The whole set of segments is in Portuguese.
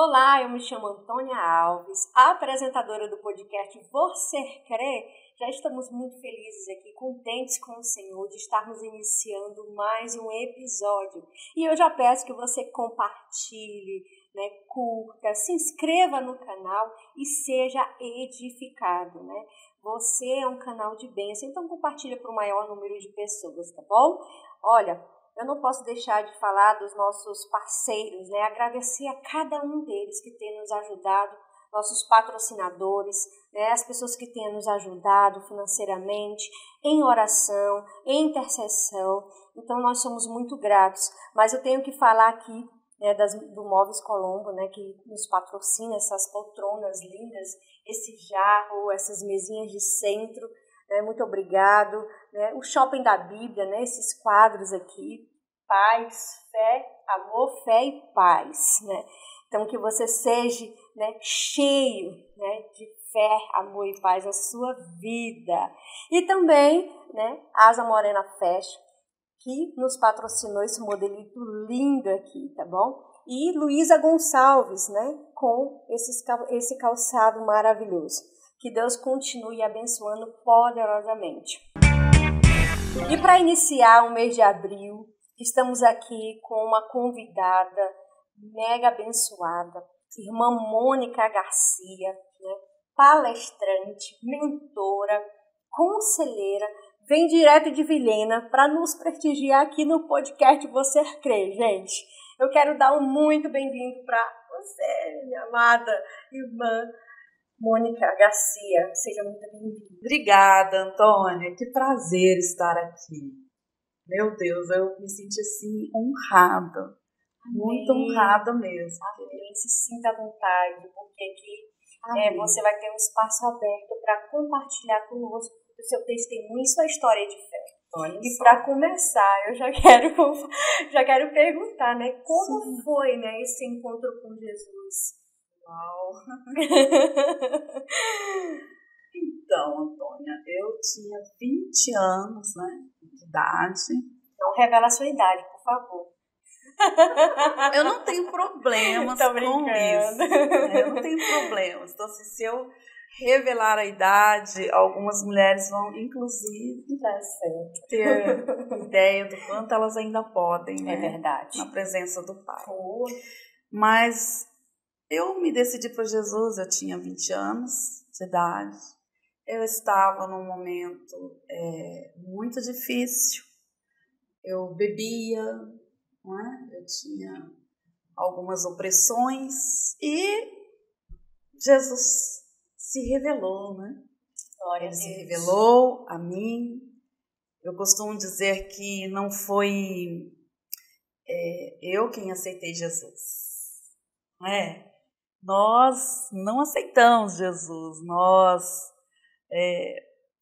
Olá, eu me chamo Antônia Alves, apresentadora do podcast Você Crê. Já estamos muito felizes aqui, contentes com o Senhor de estarmos iniciando mais um episódio. E eu já peço que você compartilhe, curta, se inscreva no canal e seja edificado, Você é um canal de bênção, então compartilha para o maior número de pessoas, tá bom? Olha, eu não posso deixar de falar dos nossos parceiros, agradecer a cada um deles que tem nos ajudado, nossos patrocinadores, as pessoas que têm nos ajudado financeiramente, em oração, em intercessão. Então, nós somos muito gratos. Mas eu tenho que falar aqui do Móveis Colombo, que nos patrocina, essas poltronas lindas, esse jarro, essas mesinhas de centro. Muito obrigado. O Shopping da Bíblia, esses quadros aqui, paz, fé, amor, fé e paz. Então, que você seja cheio de fé, amor e paz na sua vida. E também Asa Morena Fashion, que nos patrocinou esse modelito lindo aqui, tá bom? E Luísa Gonçalves, com esse calçado maravilhoso. Que Deus continue abençoando poderosamente. E para iniciar o mês de abril, estamos aqui com uma convidada mega abençoada, irmã Mônica Garcia, palestrante, mentora, conselheira, vem direto de Vilhena para nos prestigiar aqui no podcast Você Crê, gente. Eu quero dar um muito bem-vindo para você, minha amada irmã Mônica Garcia. Seja muito bem-vinda. Obrigada, Antônia. Que prazer estar aqui. Meu Deus, eu me senti assim honrada. Amém. Muito honrada mesmo. Amém. Se sinta à vontade, porque aqui você vai ter um espaço aberto para compartilhar conosco o seu testemunho e sua história de fé. E para começar, eu já quero perguntar, como foi esse encontro com Jesus? Uau! Então, Antônia, eu tinha 20 anos, de idade. Não revela a sua idade, por favor. Eu não tenho problemas com isso. Eu não tenho problemas. Então, se eu revelar a idade, algumas mulheres vão, inclusive, ter ideia do quanto elas ainda podem, É verdade. Na presença do Pai. Mas eu me decidi por Jesus, eu tinha 20 anos de idade. Eu estava num momento muito difícil. Eu bebia, eu tinha algumas opressões e Jesus se revelou, Glória Ele a Deus. se revelou a mim. Eu costumo dizer que não foi eu quem aceitei Jesus, Nós não aceitamos Jesus, nós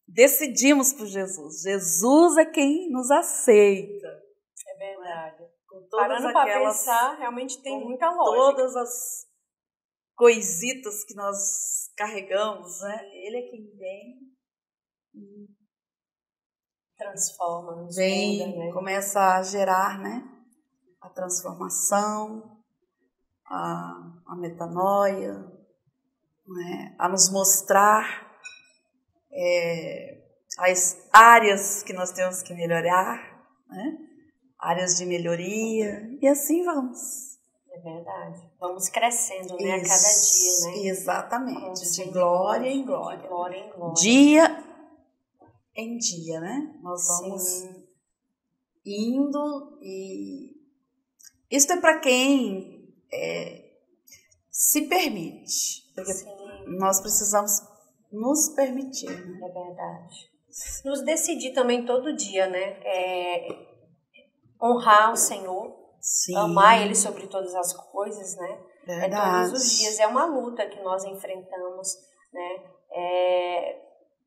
decidimos por Jesus. Jesus é quem nos aceita. É verdade. Com todas Parando para pensar, realmente tem muita lógica. Todas as coisitas que nós carregamos, Ele é quem vem e transforma, nos muda, começa a gerar, a transformação, a metanoia, a nos mostrar as áreas que nós temos que melhorar, áreas de melhoria, e assim vamos. É verdade. Vamos crescendo, a cada dia, Exatamente. De glória em glória. De glória em glória. Dia em dia, Nós vamos indo e isso é para quem se permite. Porque nós precisamos nos permitir, É verdade. Nos decidir também todo dia, honrar o Senhor. Sim. Amar Ele sobre todas as coisas, Verdade. Todos os dias. É uma luta que nós enfrentamos,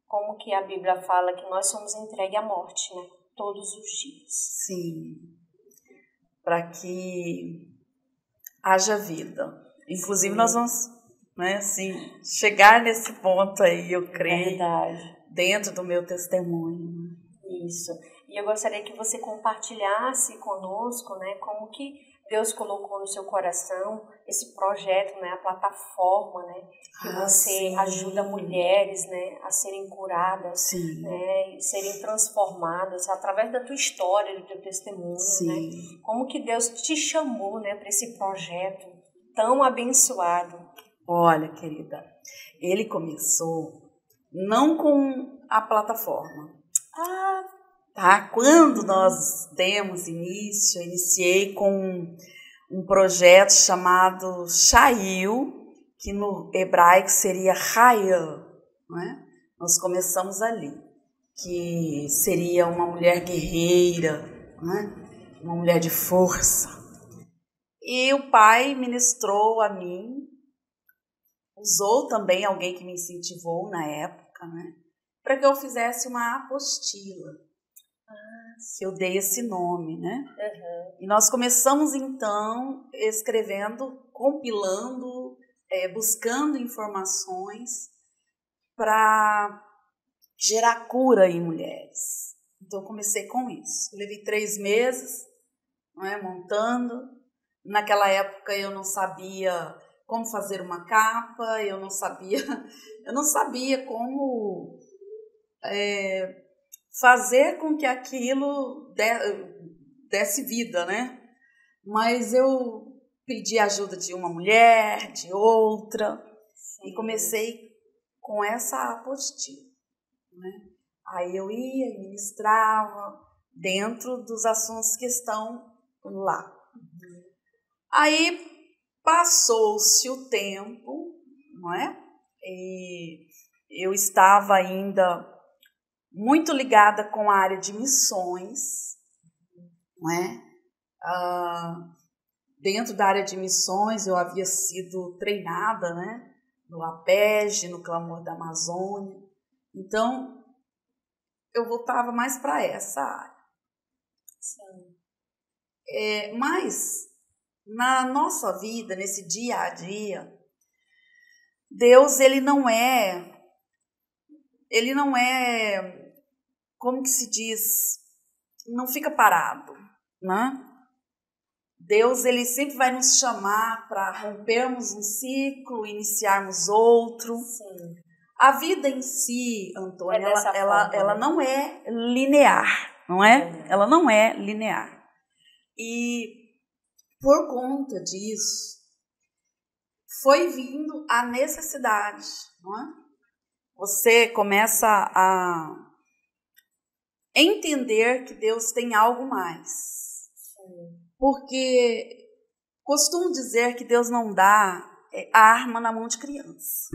como que a Bíblia fala que nós somos entregues à morte, todos os dias. Sim. Para que haja vida. Inclusive, nós vamos, chegar nesse ponto aí, eu creio. Verdade. Dentro do meu testemunho. Isso. E eu gostaria que você compartilhasse conosco, como que Deus colocou no seu coração esse projeto, né, a plataforma, né, que você ajuda mulheres, né, a serem curadas, né, serem transformadas através da tua história, do teu testemunho, né? Como que Deus te chamou, né, para esse projeto tão abençoado? Olha, querida, ele começou não com a plataforma. Tá? Quando nós demos início, eu iniciei com um projeto chamado Shail, que no hebraico seria Hayel, né? Nós começamos ali, que seria uma mulher guerreira, né? Uma mulher de força. E o pai ministrou a mim, usou também alguém que me incentivou na época, né? Para que eu fizesse uma apostila. Que eu dei esse nome, né? E nós começamos, então, escrevendo, compilando, buscando informações para gerar cura em mulheres. Então, eu comecei com isso. Eu levei 3 meses, né, montando. Naquela época, eu não sabia como fazer uma capa, eu não sabia como fazer com que aquilo desse vida, né? Mas eu pedi ajuda de uma mulher, de outra, e comecei com essa apostila, né? Aí eu ia e ministrava dentro dos assuntos que estão lá. Aí passou-se o tempo, não é? E eu estava ainda muito ligada com a área de missões, não é? Dentro da área de missões eu havia sido treinada, né? No APEG, no Clamor da Amazônia. Então, eu voltava mais para essa área. Mas, na nossa vida, nesse dia a dia, Deus, ele não é, como que se diz, não fica parado, né? Deus, ele sempre vai nos chamar para rompermos um ciclo, iniciarmos outro. A vida em si, Antônia, ela não é linear, não é? Ela não é linear. E por conta disso, foi vindo a necessidade, não é? Você começa a entender que Deus tem algo mais. Porque costumo dizer que Deus não dá a arma na mão de criança.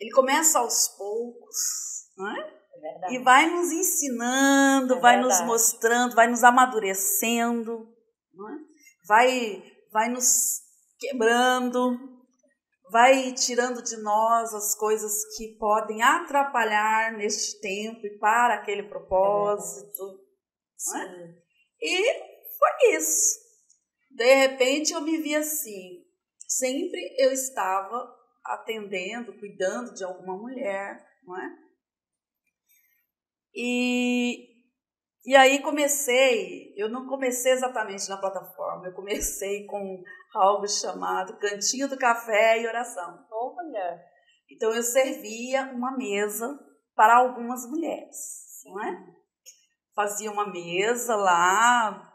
Ele começa aos poucos, não é? E vai nos ensinando, vai nos mostrando, vai nos amadurecendo, não é? Vai nos quebrando, vai tirando de nós as coisas que podem atrapalhar neste tempo e para aquele propósito. Não é? E foi isso. De repente eu me vi assim. Sempre eu estava atendendo, cuidando de alguma mulher, não é? E aí eu não comecei exatamente na plataforma, eu comecei com algo chamado Cantinho do Café e Oração. Olha! Então eu servia uma mesa para algumas mulheres, não é? Fazia uma mesa lá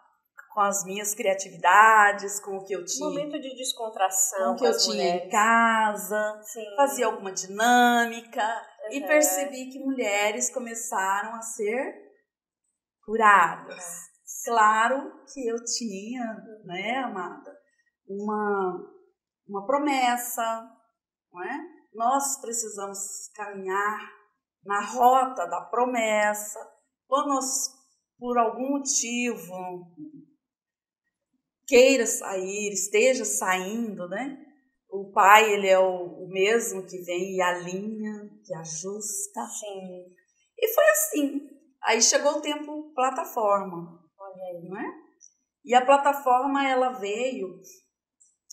com as minhas criatividades, com o que eu tinha. Momento de descontração. Com o que eu tinha em casa. Fazia alguma dinâmica. E percebi que mulheres começaram a ser curadas. Claro que eu tinha, né, amada, uma promessa, não é? Nós precisamos caminhar na rota da promessa. Quando nós, por algum motivo, queira sair, esteja saindo, né? O Pai, ele é o mesmo que vem e alinha, que ajusta. E foi assim. Aí chegou o tempo plataforma. Olha aí. Não é? E a plataforma, ela veio,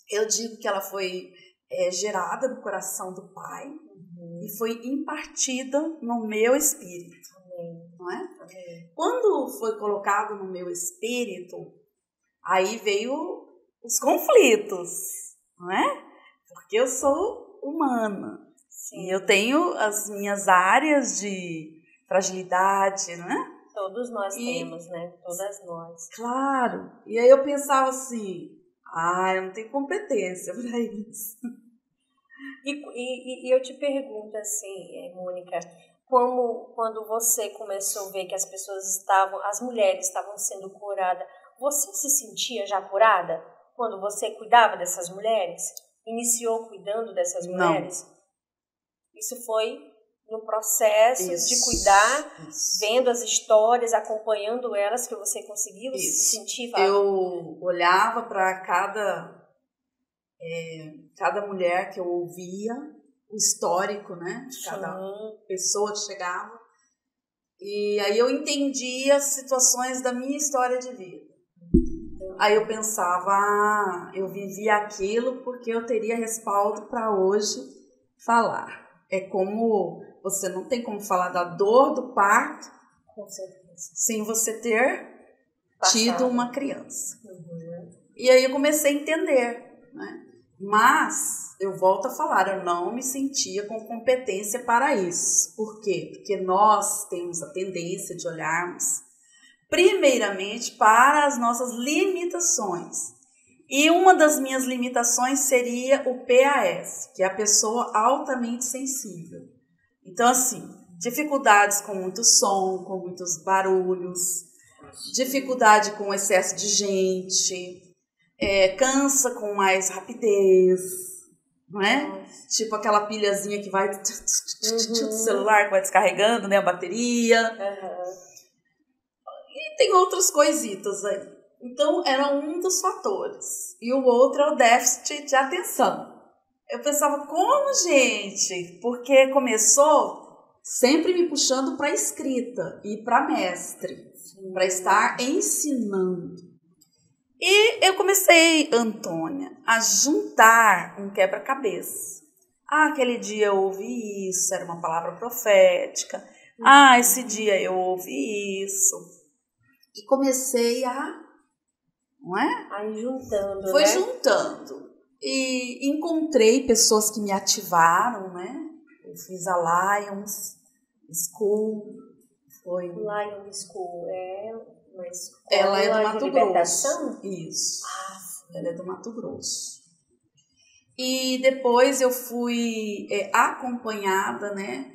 eu digo que ela foi gerada no coração do Pai e foi impartida no meu espírito. Não é? Quando foi colocado no meu espírito, Aí veio os conflitos, não é? Porque eu sou humana. Sim. E eu tenho as minhas áreas de fragilidade, não é? Todos nós temos, né? Todas nós. Claro. E aí eu pensava assim, eu não tenho competência para isso. E eu te pergunto assim, Mônica, quando você começou a ver que as mulheres estavam sendo curadas, você se sentia já curada? Quando você cuidava dessas mulheres? Iniciou cuidando dessas mulheres? Não. Isso foi no processo de cuidar, vendo as histórias, acompanhando elas, que você conseguiu se sentir? Eu olhava para cada mulher que eu ouvia, o histórico, né, de cada pessoa que chegava, e aí eu entendia as situações da minha história de vida. Aí eu pensava, eu vivia aquilo porque eu teria respaldo para hoje falar. É como você não tem como falar da dor do parto sem você ter tido uma criança. E aí eu comecei a entender, né? Mas eu volto a falar, eu não me sentia com competência para isso. Por quê? Porque nós temos a tendência de olharmos primeiramente para as nossas limitações. E uma das minhas limitações seria o PAS, que é a pessoa altamente sensível. Então, assim, dificuldades com muito som, com muitos barulhos, dificuldade com excesso de gente, cansa com mais rapidez, não é? Tipo aquela pilhazinha que vai do celular, que vai descarregando, né, a bateria. E tem outras coisitas aí. Então, era um dos fatores. E o outro é o déficit de atenção. Eu pensava, como, gente? Porque começou sempre me puxando para a escrita e para mestre, para estar ensinando. E eu comecei, Antônia, a juntar um quebra-cabeça. Aquele dia eu ouvi isso, era uma palavra profética. Esse dia eu ouvi isso. E comecei não é? Aí juntando, Foi juntando. E encontrei pessoas que me ativaram, né? Eu fiz a Lions School. Lions School é uma escola. Ela é do Mato libertação? Grosso. Isso. Ela é do Mato Grosso. E depois eu fui acompanhada, né?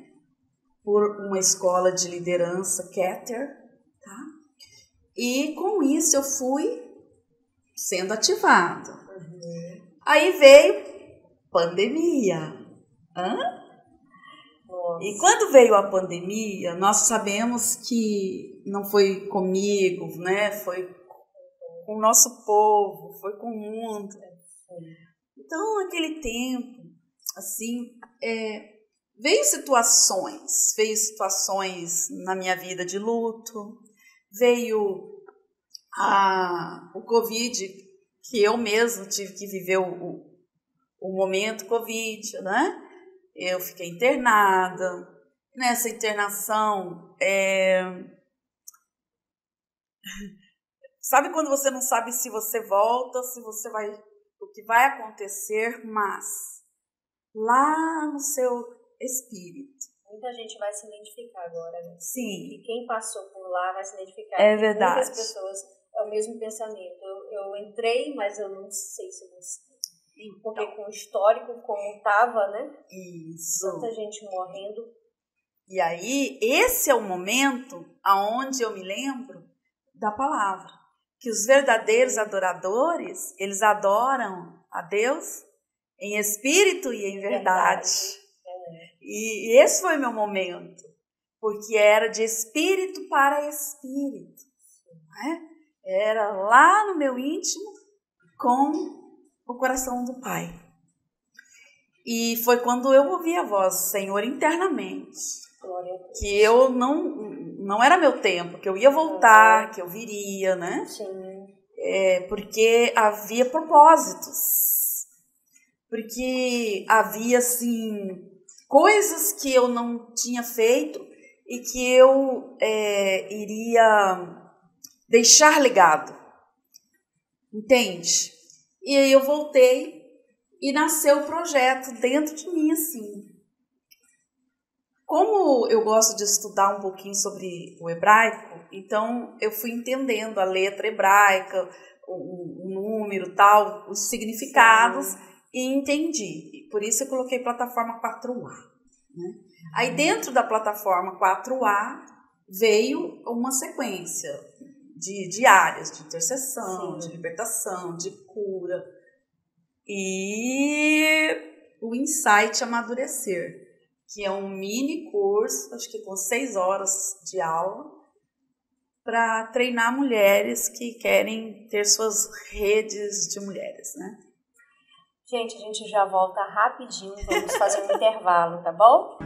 Por uma escola de liderança, Keter, tá? E com isso eu fui sendo ativada. Aí veio pandemia. E quando veio a pandemia, nós sabemos que não foi comigo, né? Foi com o nosso povo, foi com o mundo. Então, naquele tempo, assim, veio situações na minha vida de luto, veio o Covid, que eu mesmo tive que viver o momento Covid, né? Eu fiquei internada. Nessa internação, sabe quando você não sabe se você volta, se você vai, o que vai acontecer, mas lá no seu espírito. Muita gente vai se identificar agora, né? Sim. E quem passou por lá vai se identificar. É verdade. Muitas pessoas, é o mesmo pensamento. Eu entrei, mas eu não sei se eu sei. Porque com o histórico como estava, né? Isso. Tanta gente morrendo. E aí, esse é o momento aonde eu me lembro da palavra. Que os verdadeiros adoradores, eles adoram a Deus em espírito e em verdade. E esse foi o meu momento. Porque era de espírito para espírito. Né? Era lá no meu íntimo com o coração do Pai. E foi quando eu ouvi a voz do Senhor internamente. Que eu não era meu tempo, que eu ia voltar, que eu viria, né? Sim. Porque havia propósitos. Porque havia, assim, coisas que eu não tinha feito e que eu iria deixar legado. entende? E aí eu voltei e nasceu o projeto dentro de mim, assim. Como eu gosto de estudar um pouquinho sobre o hebraico, então eu fui entendendo a letra hebraica, o número, tal, os significados, e entendi. Por isso eu coloquei plataforma 4A. Né? Aí dentro da plataforma 4A veio uma sequência de áreas, de intercessão, de libertação, de cura. E o Insight Amadurecer, que é um mini curso, acho que com 6 horas de aula, para treinar mulheres que querem ter suas redes de mulheres, né? Gente, a gente já volta rapidinho, vamos fazer um intervalo, tá bom?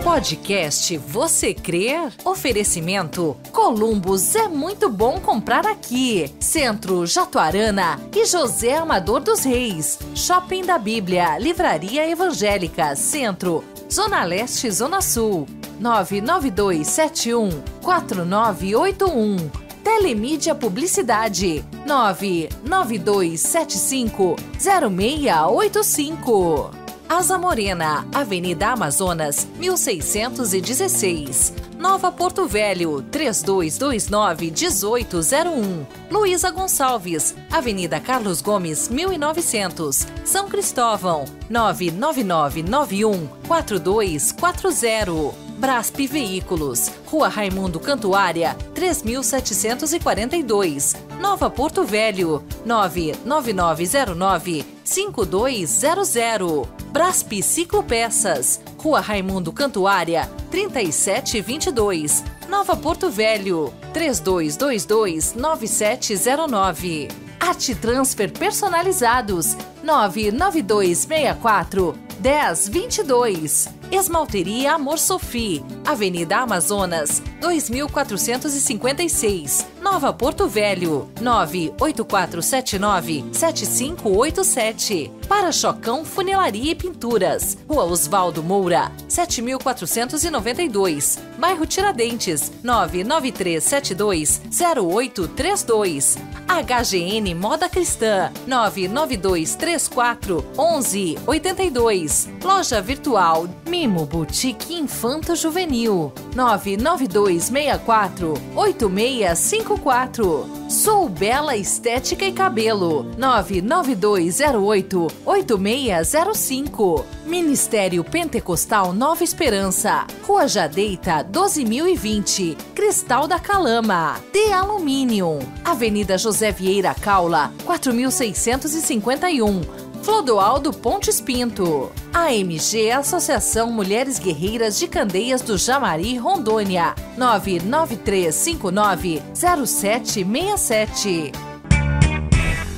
Podcast Você Crer? Oferecimento Columbus é muito bom comprar aqui. Centro Jatuarana e José Amador dos Reis. Shopping da Bíblia, Livraria Evangélica, Centro, Zona Leste, Zona Sul. 992714981. Telemídia Publicidade 992750685. Asa Morena, Avenida Amazonas, 1616. Nova Porto Velho, 3229-1801. Luísa Gonçalves, Avenida Carlos Gomes, 1900. São Cristóvão, 99991-4240. Brasp Veículos, Rua Raimundo Cantuária, 3742. Nova Porto Velho, 99909-5200. Brasp Ciclopeças, Rua Raimundo Cantuária, 3722. Nova Porto Velho, 3222-9709. Arte Transfer Personalizados, 99264-1022. Esmalteria Amor Sofi, Avenida Amazonas, 2456. Nova Porto Velho, 98479-7587. Para-Chocão Funilaria e Pinturas, Rua Osvaldo Moura, 7492. Bairro Tiradentes, 993720832. HGN Moda Cristã, 992341182. Loja Virtual Mimo Boutique Infanto Juvenil, 992648654. Sou Bela Estética e Cabelo, 992088605. Ministério Pentecostal Nova Esperança, Rua Jadeita, 12020, Cristal da Calama. De Alumínio, Avenida José Vieira Caula, 4651. Clodoaldo Pontes Pinto. AMG Associação Mulheres Guerreiras de Candeias do Jamari, Rondônia, 99359-0767.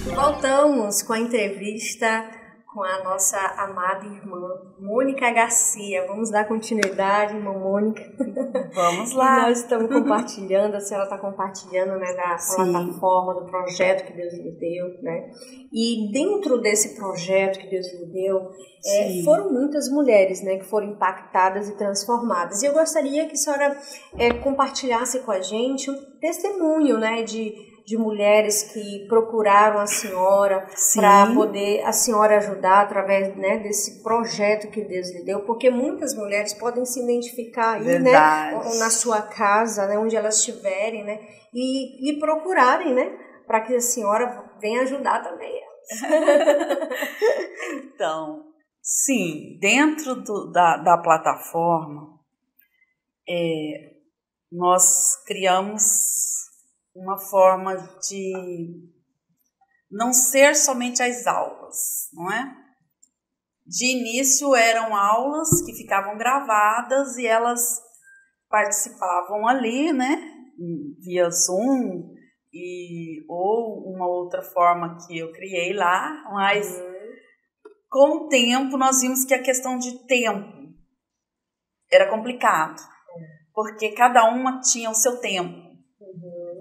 Voltamos com a entrevista com a nossa amada irmã Mônica Garcia. Vamos dar continuidade, irmã Mônica. Vamos lá. E nós estamos compartilhando, a senhora está compartilhando, né, da plataforma, do projeto que Deus lhe deu, né? E dentro desse projeto que Deus lhe deu, foram muitas mulheres, né, que foram impactadas e transformadas. E eu gostaria que a senhora compartilhasse com a gente um testemunho, né, de mulheres que procuraram a senhora para poder a senhora ajudar através, né, desse projeto que Deus lhe deu, porque muitas mulheres podem se identificar aí, né, na sua casa, né, onde elas estiverem, né, e procurarem, né, para que a senhora venha ajudar também elas. Então, sim, dentro da plataforma, nós criamos uma forma de não ser somente as aulas, não é? De início eram aulas que ficavam gravadas e elas participavam ali, né? Via Zoom ou uma outra forma que eu criei lá, mas com o tempo nós vimos que a questão de tempo era complicado, porque cada uma tinha o seu tempo.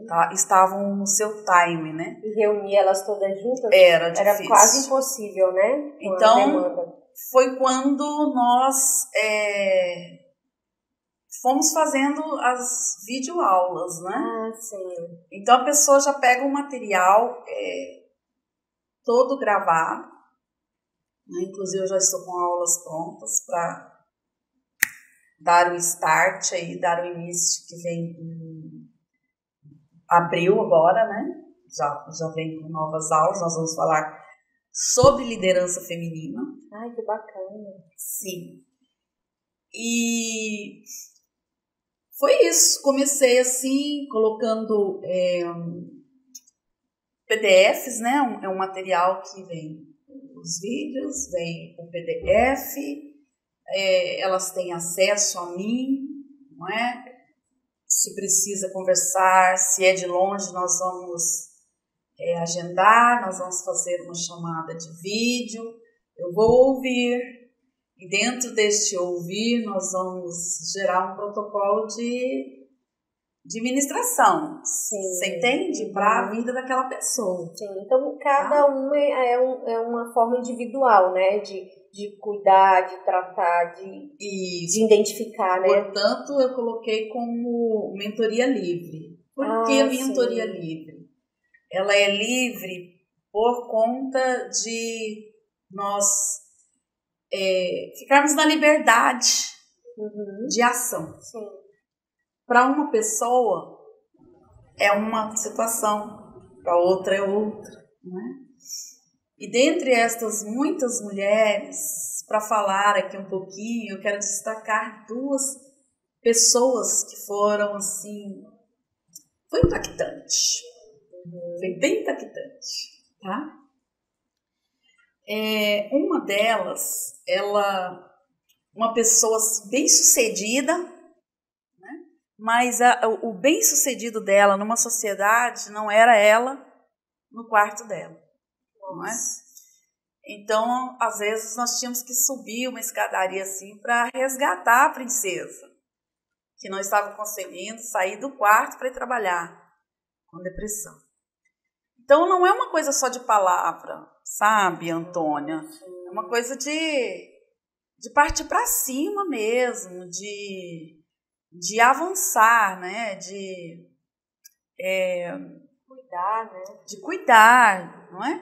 Tá, estavam no seu time, né? E reunir elas todas juntas? Era difícil. Era quase impossível, né? Então, foi quando nós fomos fazendo as videoaulas, né? Ah, sim. Então a pessoa já pega o material todo gravado, né? Inclusive eu já estou com aulas prontas para dar o start aí, dar o início que vem em abril agora, né? Já vem com novas aulas, nós vamos falar sobre liderança feminina. Ai, que bacana. Sim. E foi isso, comecei assim, colocando PDFs, né? É um material que vem os vídeos, vem o PDF, elas têm acesso a mim, não é? Se precisa conversar, se é de longe, nós vamos agendar, nós vamos fazer uma chamada de vídeo, eu vou ouvir, e dentro deste ouvir nós vamos gerar um protocolo de ministração. Sim. Você entende? Para a vida daquela pessoa. Sim, então cada uma é uma forma individual, né? De cuidar, de tratar, de identificar, né? Portanto, eu coloquei como mentoria livre. Por que mentoria livre? Ela é livre por conta de nós ficarmos na liberdade de ação. Sim. Para uma pessoa é uma situação, para outra é outra, não é? E dentre estas muitas mulheres, para falar aqui um pouquinho, eu quero destacar 2 pessoas que foram assim, foi impactante, foi bem impactante, tá? Uma delas, uma pessoa bem sucedida, mas o bem-sucedido dela numa sociedade não era ela no quarto dela, não é? Então, às vezes, nós tínhamos que subir uma escadaria assim para resgatar a princesa, que não estava conseguindo sair do quarto para ir trabalhar com depressão. Então, não é uma coisa só de palavra, sabe, Antônia? É uma coisa de partir para cima mesmo, de avançar, né? De cuidar, né? De cuidar, não é?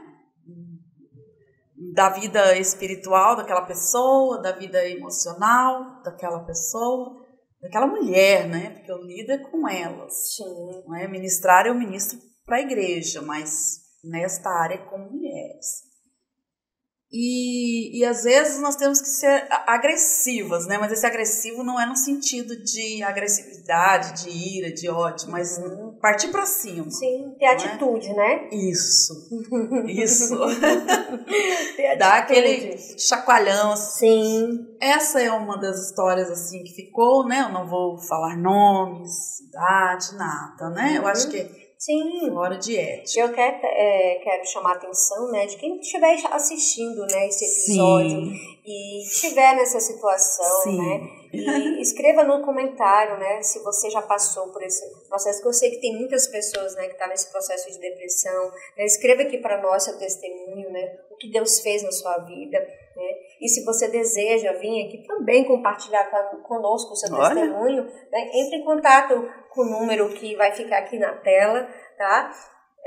Da vida espiritual daquela pessoa, da vida emocional daquela pessoa, daquela mulher, né? Porque eu lido com elas. Sim. Não é? Ministrar, eu ministro para a igreja, mas nesta área com mulheres. E às vezes nós temos que ser agressivas, né? Mas esse agressivo não é no sentido de agressividade, de ira, de ódio, mas partir para cima. Sim, ter atitude, né? Isso. Ter Dá aquele chacoalhão. Assim. Sim. Essa é uma das histórias assim que ficou, né? Eu não vou falar nomes, idade, nada, né? Eu acho que sim, fora de ética. Eu quero chamar a atenção, né, de quem estiver assistindo, né, esse episódio. Sim. E estiver nessa situação, sim, né, e escreva no comentário, né, se você já passou por esse processo, que eu sei que tem muitas pessoas, né, que estão nesse processo de depressão, né, escreva aqui para nós seu testemunho, né, o que Deus fez na sua vida, né, e se você deseja vir aqui também compartilhar conosco o seu testemunho, né, entre em contato com o número que vai ficar aqui na tela, tá?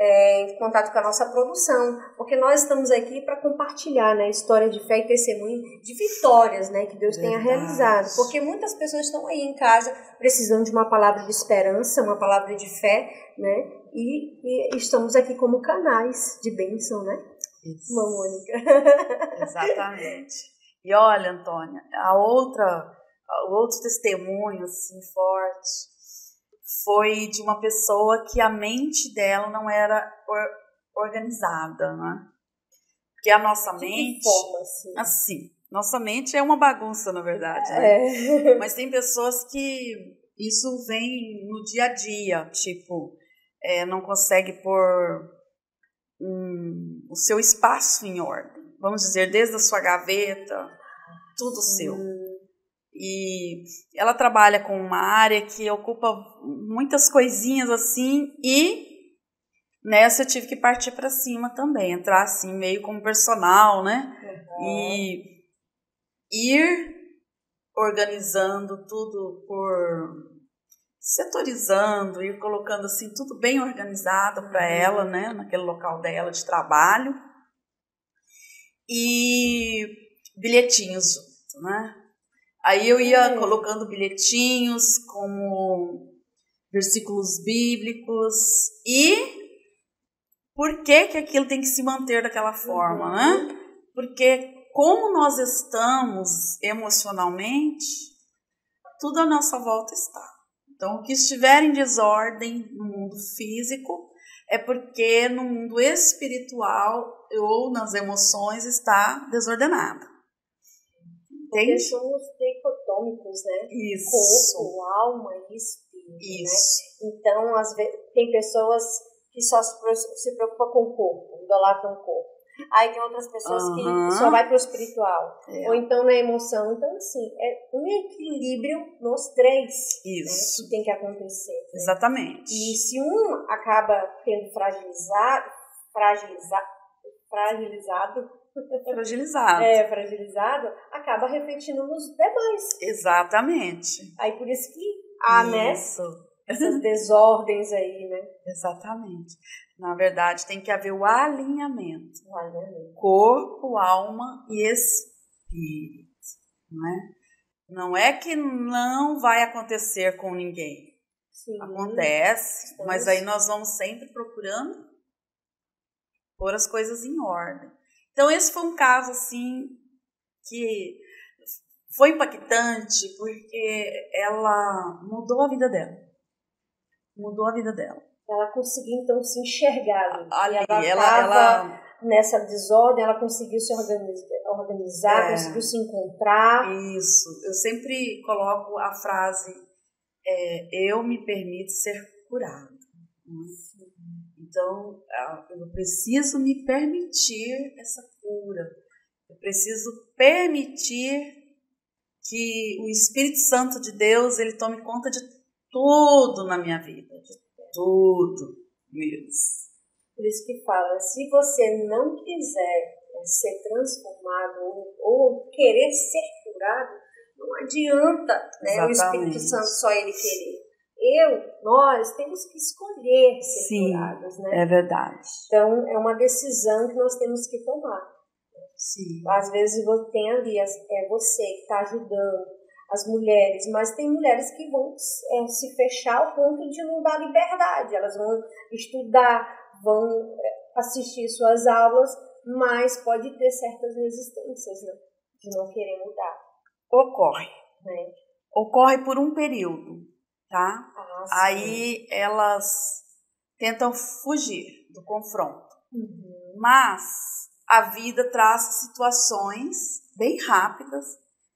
Em contato com a nossa produção, porque nós estamos aqui para compartilhar, né, história de fé e testemunho de vitórias, né, que Deus tenha realizado, porque muitas pessoas estão aí em casa precisando de uma palavra de esperança, uma palavra de fé, né, e estamos aqui como canais de bênção, né? Isso. Mônica. Exatamente. E olha, Antônia, o outro testemunho assim forte foi de uma pessoa que a mente dela não era organizada, né? Porque a nossa mente... De que forma, assim? Nossa mente é uma bagunça, na verdade, né? Mas tem pessoas que isso vem no dia a dia, tipo, não consegue pôr o seu espaço em ordem. Vamos dizer, desde a sua gaveta, tudo seu. E ela trabalha com uma área que ocupa muitas coisinhas assim, e nessa eu tive que partir para cima também, entrar assim meio como personal, né? E ir organizando tudo setorizando e colocando assim tudo bem organizado para ela, né, naquele local dela de trabalho. E bilhetinhos, né? Aí eu ia colocando bilhetinhos como versículos bíblicos e por que aquilo tem que se manter daquela forma, né? Porque como nós estamos emocionalmente, tudo à nossa volta está. Então, o que estiver em desordem no mundo físico é porque no mundo espiritual ou nas emoções está desordenado. Porque somos tricotômicos, né? Isso. Corpo, alma e espírito. Isso. Né? Então, às vezes, tem pessoas que só se preocupam com o corpo, idolatram o corpo. Aí tem outras pessoas que só vai para o espiritual. Ou então na emoção. Então, assim, é um equilíbrio nos três. Isso. Né, que tem que acontecer. Né? Exatamente. E se um acaba tendo fragilizado, acaba refletindo nos demais. Exatamente. Aí por isso que há, né, essas desordens aí, né? Exatamente. Na verdade, tem que haver o alinhamento. Corpo, alma e espírito. Não é que não vai acontecer com ninguém. Sim, acontece, mas aí nós vamos sempre procurando pôr as coisas em ordem. Então, esse foi um caso, assim, que foi impactante, porque ela mudou a vida dela. Ela conseguiu, então, se enxergar. Ali, ela nessa desordem, ela conseguiu se organizar, conseguiu se encontrar. Isso. Eu sempre coloco a frase, eu me permito ser curado. Então, eu preciso me permitir essa cura. Eu preciso permitir que o Espírito Santo de Deus, ele tome conta de tudo na minha vida. De tudo mesmo. Por isso que fala, se você não quiser ser transformado ou querer ser curado, não adianta, né, o Espírito Santo só ele querer. Nós temos que escolher ser curados, né? É verdade. Então, é uma decisão que nós temos que tomar. Sim. Às vezes tem ali, é você que está ajudando as mulheres, mas tem mulheres que vão se fechar ao ponto de não dar liberdade. Elas vão estudar, vão assistir suas aulas, mas pode ter certas resistências, né, de não querer mudar. Ocorre. Né? Ocorre por um período, tá? Aí elas tentam fugir do confronto. Mas a vida traz situações bem rápidas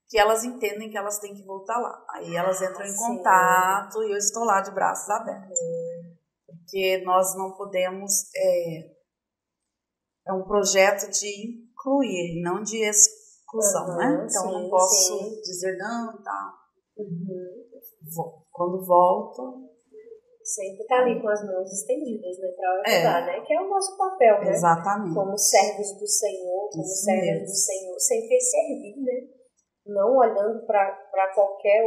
que elas entendem que elas têm que voltar lá. Aí elas entram em contato e eu estou lá de braços abertos. Porque nós não podemos... É um projeto de incluir, não de exclusão, né? Então não posso dizer não e tal. Quando volto... Sempre está ali com as mãos estendidas, né, para ajudar, né? Que é o nosso papel, né? Exatamente. Como servos do Senhor, servos do Senhor, sempre servir, né? Não olhando para qualquer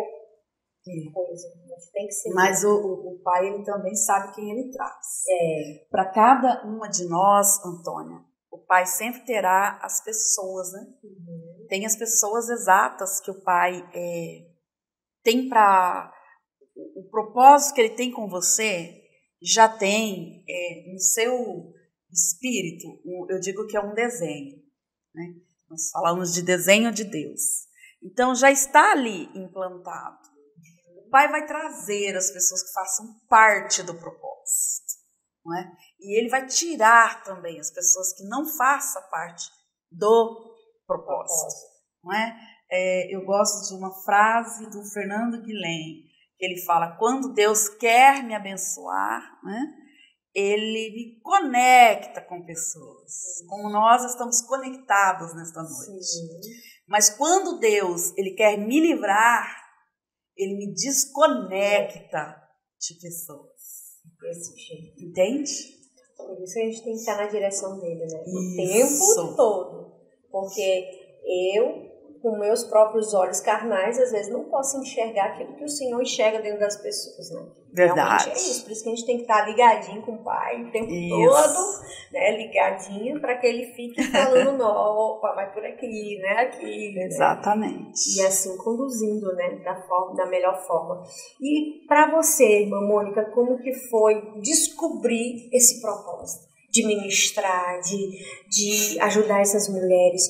coisa. Tem que ser. Mas o Pai, ele também sabe quem ele traz. Para cada uma de nós, Antônia, o Pai sempre terá as pessoas, né? Tem as pessoas exatas que o Pai tem para... O propósito que ele tem com você já tem no seu espírito, eu digo que é um desenho, né? Nós falamos de desenho de Deus. Então já está ali implantado. O Pai vai trazer as pessoas que façam parte do propósito, não é? E ele vai tirar também as pessoas que não façam parte do propósito, não é? Eu gosto de uma frase do Fernando Guilhem, que ele fala, quando Deus quer me abençoar, né, ele me conecta com pessoas, como nós estamos conectados nesta noite. Mas quando Deus ele quer me livrar, ele me desconecta de pessoas. Entende? Por isso a gente tem que estar na direção dele, né? O tempo todo. Porque com meus próprios olhos carnais, às vezes não posso enxergar aquilo que o Senhor enxerga dentro das pessoas, né? Verdade. Realmente é isso, por isso que a gente tem que estar ligadinho com o Pai o tempo todo, né? Ligadinho, para que Ele fique falando, opa, vai por aqui, né? Aqui. Exatamente. Né? E assim conduzindo, né? Da melhor forma. E para você, irmã Mônica, como que foi descobrir esse propósito? De ministrar, de ajudar essas mulheres.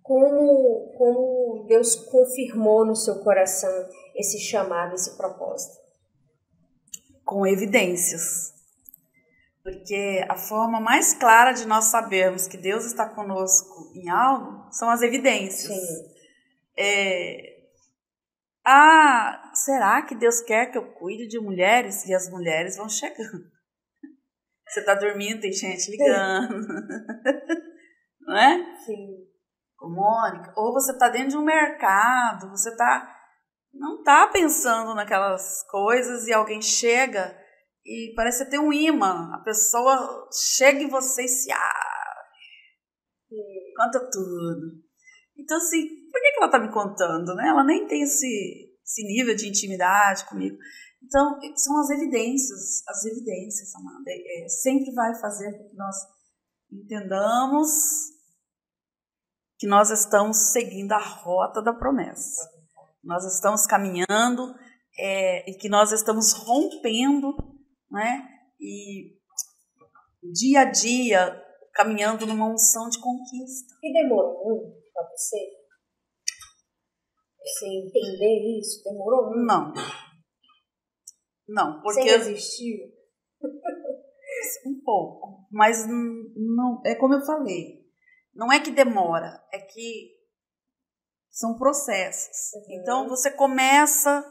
Como Deus confirmou no seu coração esse chamado, esse propósito? Com evidências. Porque a forma mais clara de nós sabermos que Deus está conosco em algo são as evidências. Sim. Será que Deus quer que eu cuide de mulheres? E as mulheres vão chegando. Você está dormindo, tem gente ligando. Não é? Sim. Mônica, ou você está dentro de um mercado, você não está pensando naquelas coisas e alguém chega e parece ter um imã. A pessoa chega em você e se conta tudo. Então, assim, por que ela está me contando? Né? Ela nem tem esse nível de intimidade comigo. Então, são as evidências, amada. Sempre vai fazer com que nós entendamos que nós estamos seguindo a rota da promessa. Nós estamos caminhando e que nós estamos rompendo, né? E dia a dia caminhando numa unção de conquista. E demorou muito para você entender isso? Demorou muito? Não, porque... Você resistiu? Um pouco, mas não, é como eu falei. Não é que demora, é que são processos. Uhum. Então, você começa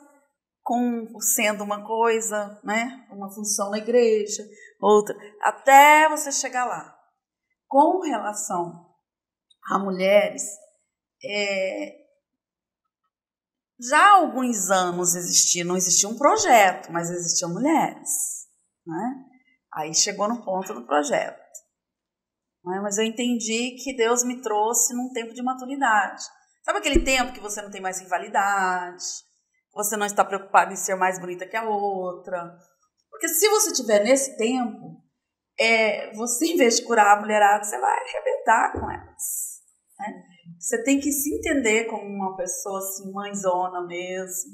sendo uma coisa, né? Uma função na igreja, outra, até você chegar lá. Com relação a mulheres, já há alguns anos não existia um projeto, mas existiam mulheres, né? Aí chegou no ponto do projeto. Mas eu entendi que Deus me trouxe num tempo de maturidade. Sabe aquele tempo que você não tem mais rivalidade, você não está preocupado em ser mais bonita que a outra? Porque se você estiver nesse tempo, você, em vez de curar a mulherada, você vai arrebentar com elas. Né? Você tem que se entender como uma pessoa assim, mãezona mesmo.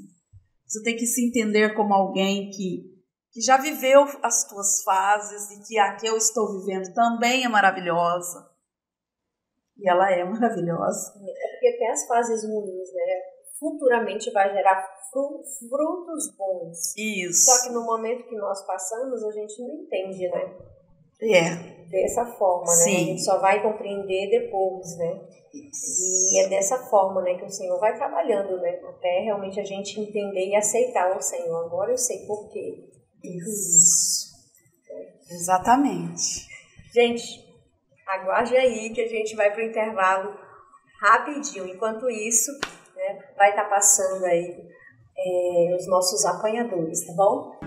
Você tem que se entender como alguém que já viveu as tuas fases e que a que eu estou vivendo também é maravilhosa. E ela é maravilhosa. Porque tem as fases ruins, né? Futuramente vai gerar frutos bons. Isso. Só que no momento que nós passamos, a gente não entende, né? Dessa forma, né? Sim. A gente só vai compreender depois, né? E é dessa forma, né, que o Senhor vai trabalhando, né? Até realmente a gente entender e aceitar o Senhor. Agora eu sei por quê. Isso. Exatamente. Gente, aguarde aí que a gente vai para o intervalo rapidinho. Enquanto isso, né, vai estar passando aí os nossos apanhadores, tá bom?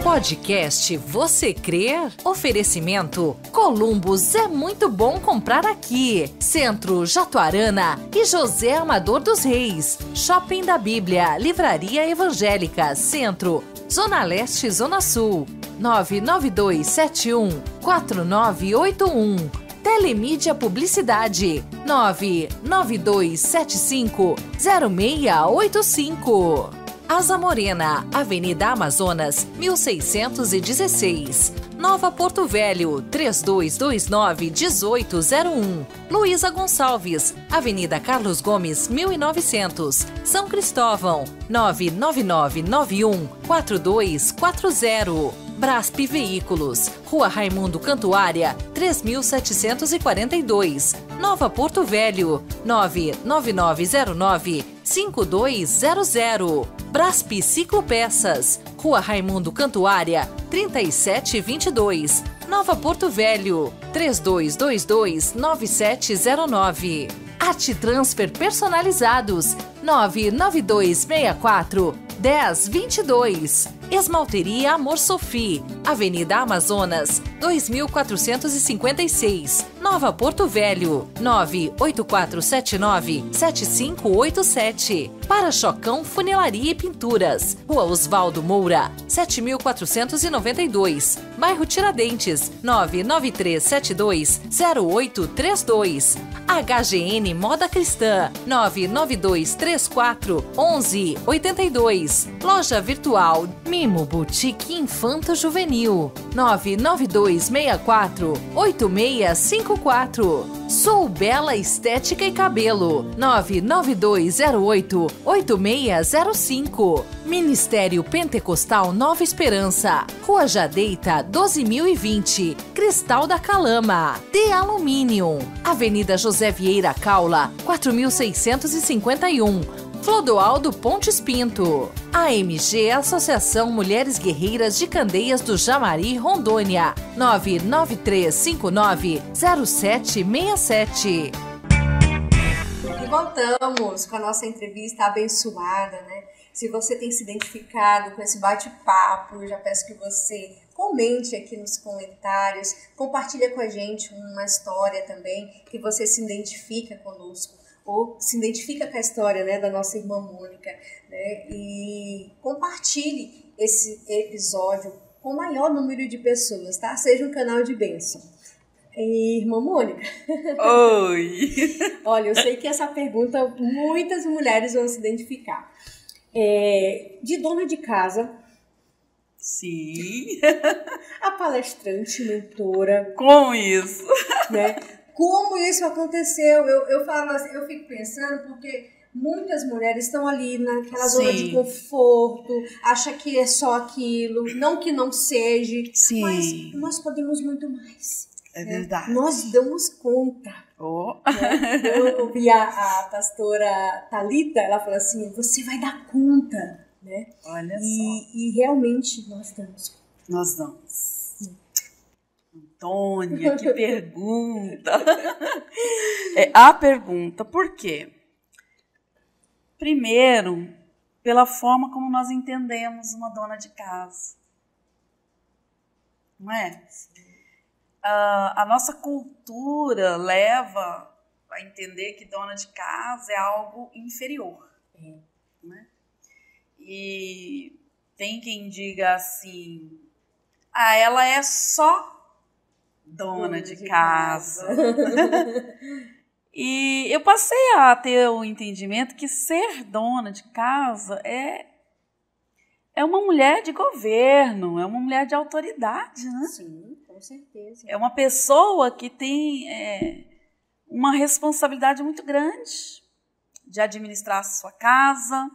Podcast Você Crer? Oferecimento Columbus é muito bom comprar aqui. Centro Jatuarana e José Amador dos Reis. Shopping da Bíblia, Livraria Evangélica, Centro, Zona Leste e Zona Sul. 99271-4981. Telemídia Publicidade. 99275-0685. Asa Morena, Avenida Amazonas, 1616. Nova Porto Velho, 3229-1801. Luísa Gonçalves, Avenida Carlos Gomes, 1900. São Cristóvão, 99991-4240. Brasp Veículos, Rua Raimundo Cantuária, 3742. Nova Porto Velho, 99909-5200. Brasp Ciclopeças, Rua Raimundo Cantuária, 3722. Nova Porto Velho, 3222-9709. Arte Transfer Personalizados, 99264-1022. Esmalteria Amor Sophie, Avenida Amazonas, 2456. Nova Porto Velho, 98479-7587. Para-Chocão Funilaria e Pinturas, Rua Osvaldo Moura, 7492, Bairro Tiradentes, 993720832. HGN Moda Cristã, 992341182. Loja virtual Mimo Boutique Infanto Juvenil, 992648654. Sou Bela Estética e Cabelo, 992088605. Ministério Pentecostal Nova Esperança, Rua Jadeita 12020, Cristal da Calama. De Alumínio, Avenida José Vieira Caula, 4651, Clodoaldo Pontes Pinto. AMG Associação Mulheres Guerreiras de Candeias do Jamari, Rondônia, 993590767. E voltamos com a nossa entrevista abençoada, né? Se você tem se identificado com esse bate-papo, eu já peço que você comente aqui nos comentários, compartilha com a gente uma história também, que você se identifica conosco, ou se identifica com a história, né, da nossa irmã Mônica, né? E compartilhe esse episódio com o maior número de pessoas, tá? Seja um canal de bênção. E, irmã Mônica. Oi! Olha, eu sei que essa pergunta muitas mulheres vão se identificar. De dona de casa. Sim. A palestrante, mentora. Como isso? Né? Como isso aconteceu? Eu falo assim, eu fico pensando porque muitas mulheres estão ali naquela zona de conforto, acha que é só aquilo, não que não seja, mas nós podemos muito mais. É verdade. Nós damos conta. Oh. Né? Eu ouvi a pastora Thalita, ela falou assim, você vai dar conta, né? Olha só. E realmente nós damos conta. Nós damos. Antônia, que pergunta. A pergunta, por quê? Primeiro, pela forma como nós entendemos uma dona de casa. Não é? A nossa cultura leva a entender que dona de casa é algo inferior. Né? E tem quem diga assim, ela é só dona de casa. E eu passei a ter o entendimento que ser dona de casa é uma mulher de governo, é uma mulher de autoridade, né? Sim, com certeza. É uma pessoa que tem uma responsabilidade muito grande de administrar a sua casa,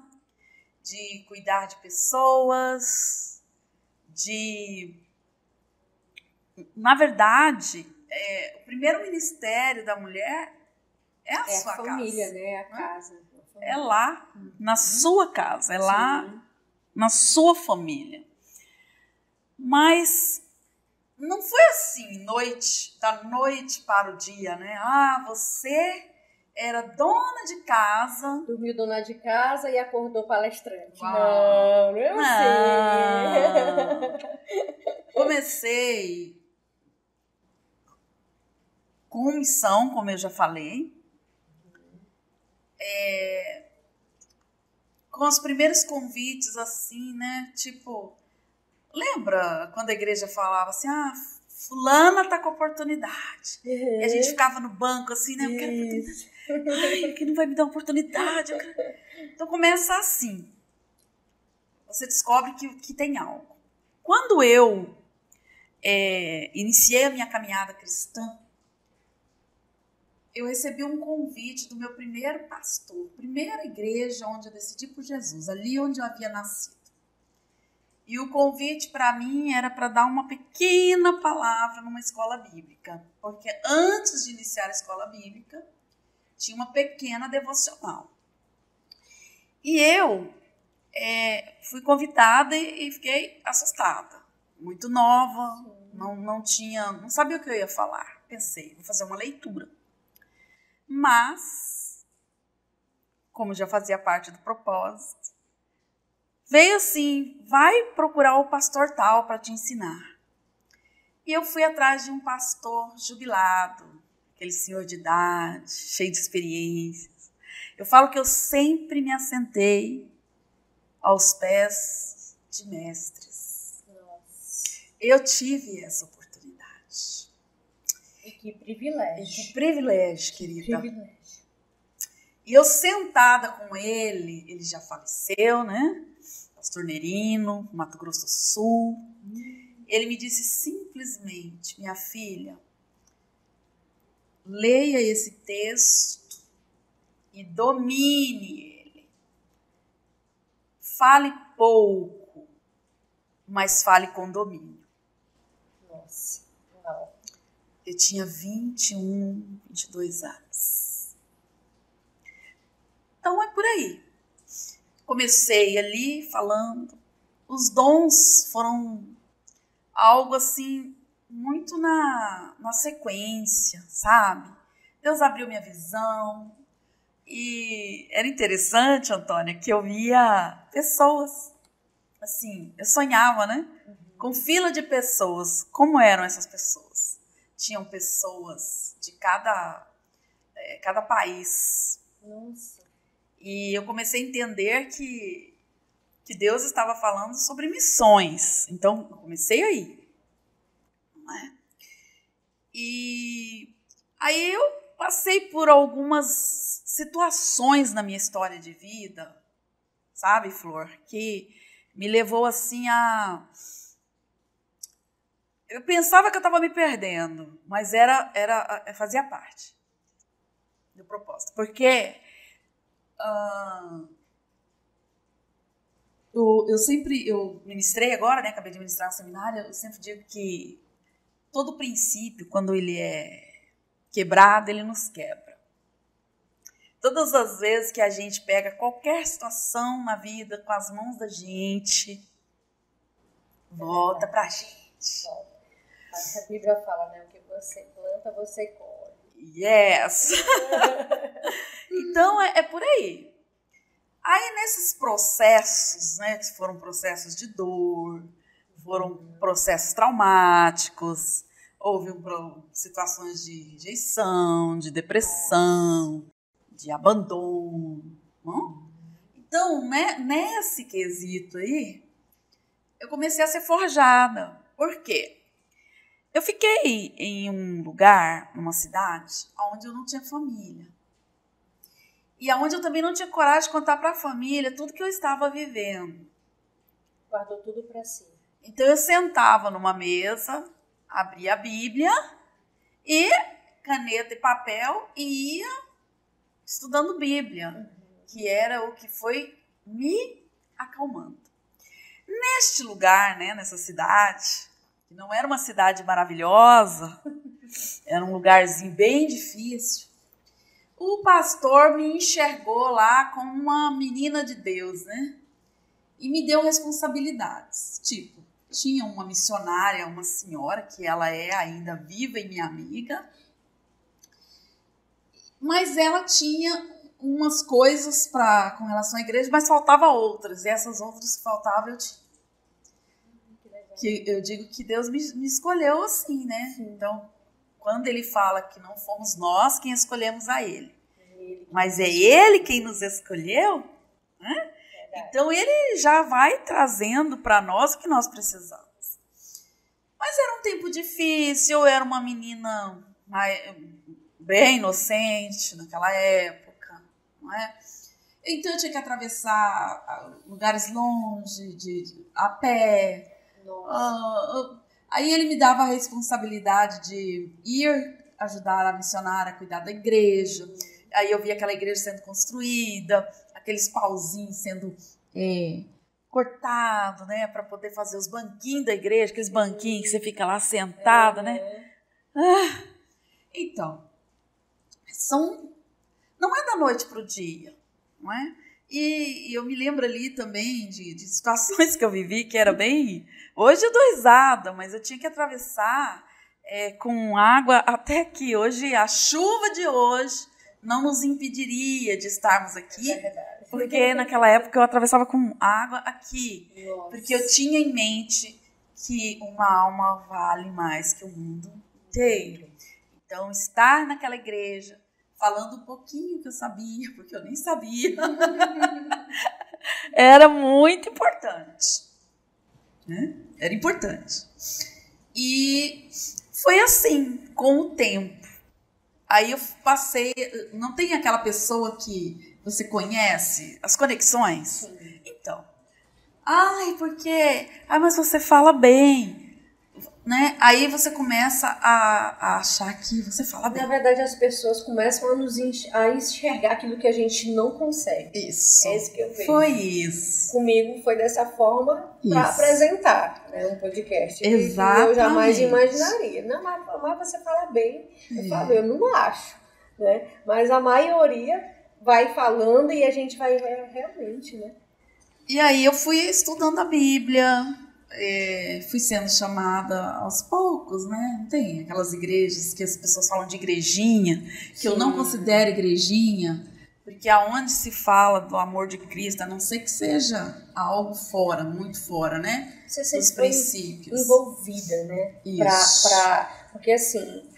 de cuidar de pessoas, Na verdade, o primeiro ministério da mulher é a sua família, casa. Né? A casa. É lá, na sua casa, é lá na sua família. Mas não foi assim, da noite para o dia, né? Você era dona de casa. Dormiu dona de casa e acordou palestrante. Uau. Não é assim. Comecei com missão, como eu já falei. Com os primeiros convites, assim, né? Tipo, lembra quando a igreja falava assim, fulana tá com oportunidade. E a gente ficava no banco assim, né? Eu quero oportunidade. Ai, que não vai me dar oportunidade. Então começa assim. Você descobre que tem algo. Quando eu iniciei a minha caminhada cristã, eu recebi um convite do meu primeiro pastor, primeira igreja onde eu decidi por Jesus, ali onde eu havia nascido. E o convite para mim era para dar uma pequena palavra numa escola bíblica, porque antes de iniciar a escola bíblica, tinha uma pequena devocional. E eu fui convidada e fiquei assustada, muito nova, não sabia o que eu ia falar. Pensei, vou fazer uma leitura. Mas, como já fazia parte do propósito, veio assim, vai procurar o pastor tal para te ensinar. E eu fui atrás de um pastor jubilado, aquele senhor de idade, cheio de experiências. Eu falo que eu sempre me assentei aos pés de mestres. Nossa. Eu tive essa oportunidade. E que privilégio. E que privilégio, querida. Que privilégio. E eu sentada com ele já faleceu, né? Pastor Nerino, Mato Grosso do Sul. Ele me disse simplesmente, minha filha, leia esse texto e domine ele. Fale pouco, mas fale com domínio. Nossa, não. Eu tinha 21, 22 anos. Então é por aí. Comecei ali falando. Os dons foram algo assim, muito na sequência, sabe? Deus abriu minha visão. E era interessante, Antônia, que eu via pessoas, assim, eu sonhava, né? Com fila de pessoas. Como eram essas pessoas? Tinham pessoas de cada país. Nossa. E eu comecei a entender que Deus estava falando sobre missões. Então, eu comecei aí. Não é? E aí eu passei por algumas situações na minha história de vida, sabe, Flor? Que me levou assim a... Eu pensava que eu estava me perdendo, mas fazia parte do propósito. Porque... eu ministrei agora, né? Acabei de ministrar no seminário. Eu sempre digo que todo princípio, quando ele é quebrado, ele nos quebra. Todas as vezes que a gente pega qualquer situação na vida com as mãos da gente, volta pra gente. A Bíblia fala, né? O que você planta, você colhe. Yes! Então, é por aí. Aí, nesses processos, né, que foram processos de dor, foram processos traumáticos, houve situações de rejeição, de depressão, de abandono. Não? Então, né, nesse quesito aí, eu comecei a ser forjada. Por quê? Eu fiquei em um lugar, numa cidade, onde eu não tinha família. E onde eu também não tinha coragem de contar para a família tudo que eu estava vivendo. Guardou tudo para si. Então eu sentava numa mesa, abria a Bíblia e caneta e papel e ia estudando Bíblia, que era o que foi me acalmando. Neste lugar, né, nessa cidade, que não era uma cidade maravilhosa, era um lugarzinho bem difícil, o pastor me enxergou lá como uma menina de Deus, né? E me deu responsabilidades. Tipo, tinha uma missionária, uma senhora, que ela é ainda viva e minha amiga, mas ela tinha umas coisas com relação à igreja, mas faltava outras. E essas outras que faltavam eu tinha. Que eu digo que Deus me escolheu assim, né? Então, quando ele fala que não fomos nós quem escolhemos a ele, mas é ele quem nos escolheu, né? Então ele já vai trazendo para nós o que nós precisamos. Mas era um tempo difícil, eu era uma menina bem inocente naquela época, não é? Então eu tinha que atravessar lugares longe, a pé. Aí ele me dava a responsabilidade de ir ajudar a missionária a cuidar da igreja. Aí eu via aquela igreja sendo construída, aqueles pauzinhos sendo cortados, né, para poder fazer os banquinhos da igreja, aqueles banquinhos que você fica lá sentada, né? Então, não é da noite para o dia, não é? E eu me lembro ali também de situações que eu vivi que era bem... Hoje eu dou risada, mas eu tinha que atravessar com água até aqui. Hoje, a chuva de hoje não nos impediria de estarmos aqui, porque naquela época eu atravessava com água aqui. Nossa. Porque eu tinha em mente que uma alma vale mais que o mundo inteiro. Então, estar naquela igreja, falando um pouquinho que eu sabia, porque eu nem sabia, era muito importante. Né? Era importante. E foi assim, com o tempo. Aí eu passei... Não tem aquela pessoa que você conhece, as conexões? Sim. Então, mas você fala bem. Né? Aí você começa a achar que você fala bem. Na verdade, as pessoas começam a enxergar aquilo que a gente não consegue. Isso. É isso que eu vejo. Foi isso. Comigo foi dessa forma para apresentar, né, um podcast. Exatamente. Eu jamais imaginaria. Não, mas você fala bem. Eu falo, eu não acho. Né? Mas a maioria vai falando e a gente vai realmente, né? E aí eu fui estudando a Bíblia, fui sendo chamada aos poucos, né? Não tem aquelas igrejas que as pessoas falam de igrejinha, que eu não considero igrejinha, porque aonde se fala do amor de Cristo, a não ser que seja algo fora, muito fora, né? Você sempre dos princípios. Envolvida, né? Isso. Porque assim...